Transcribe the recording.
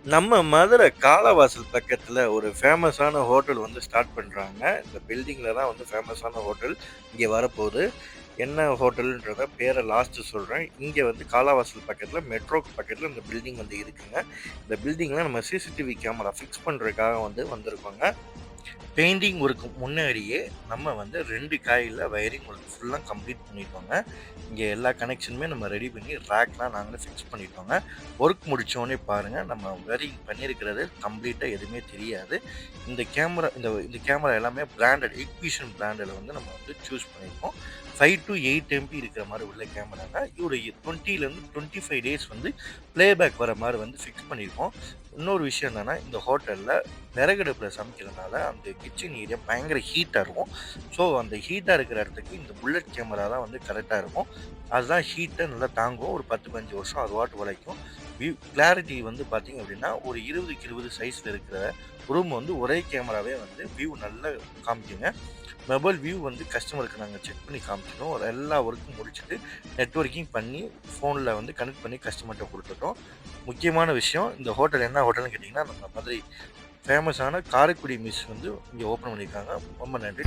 நம்ம மதுரை காளவாசல் பக்கத்துல ஒரு ஃபேமஸான ஹோட்டல் வந்து ஸ்டார்ட் பண்றாங்க. இந்த பில்டிங்ல தான் வந்து ஃபேமஸான ஹோட்டல் இங்க வரப்போகுது. என்ன ஹோட்டல்ன்றத பேர லாஸ்ட்டு சொல்றேன். இங்க வந்து காளவாசல் பக்கத்துல மெட்ரோக்கு பக்கத்துல இந்த பில்டிங் வந்து இருக்குங்க. இந்த பில்டிங்ல நம்ம சிசிடிவி கேமரா ஃபிக்ஸ் பண்றதுக்காக வந்து வந்திருக்கோங்க. பெயிண்டிங் ஒர்க்கு முன்னாடியே நம்ம வந்து 2 காயில்ல வயரிங் ஒர்க் ஃபுல்லா கம்ப்ளீட் பண்ணிட்டோங்க. இங்க எல்லா கனெக்ஷனுமே நம்ம ரெடி பண்ணி ரேக்லாம் நாங்களே ஃபிக்ஸ் பண்ணிட்டோங்க. ஒர்க் முடிச்சோனே பாருங்க, நம்ம வயரிங் பண்ணியிருக்கிறது கம்ப்ளீட்டா எதுவுமே தெரியாது. இந்த கேமரா எல்லாமே பிராண்டட் எக்விஷன் பிராண்டில வந்து நம்ம வந்து சூஸ் பண்ணியிருக்கோம். 5 to 8 எம்பி இருக்கிற மாரி உள்ள கேமராங்க. ஒரு 20லேருந்து 25 டேஸ் வந்து ப்ளேபேக் வர மாரி வந்து ஃபிக்ஸ் பண்ணியிருக்கோம். இன்னொரு விஷயம் என்னன்னா, இந்த ஹோட்டல்ல விறகடுப்புல சமைக்கிறதுனால அந்த கிச்சன் ஏரியா பயங்கர ஹீட்டா இருக்கும். ஸோ அந்த ஹீட்டா இருக்கிற இடத்துக்கு இந்த புல்லட் கேமரா தான் வந்து கரெக்ட்டா இருக்கும். அதுதான் ஹீட்ட நல்லா தாங்கும். ஒரு 10, 15 வருஷம் அது பாட்டுக்கு உழைக்கும். கிளாரிட்டி வந்து பார்த்தீங்க அப்படின்னா, ஒரு 20க்கு 20 சைஸ்ல இருக்கிற ரூம் வந்து ஒரே கேமராவே வந்து வியூ நல்லா காமிக்குங்க. மொபைல் வியூ வந்து கஸ்டமருக்கு நாங்க செக் பண்ணி காமிச்சிட்டோம். எல்லா ஒர்க்கும் முடிச்சுட்டு நெட்வொர்க்கிங் பண்ணி ஃபோன்ல வந்து கனெக்ட் பண்ணி கஸ்டமர்ட்ட குடுத்துட்டோம். முக்கியமான விஷயம், இந்த ஹோட்டல் என்ன ஹோட்டல்னு கேட்டீங்கன்னா, நம்ம மதுரை ஃபேமஸான காரைக்குடி மெஸ் வந்து இங்க ஓப்பன் பண்ணியிருக்காங்க. ரொம்ப நன்றி.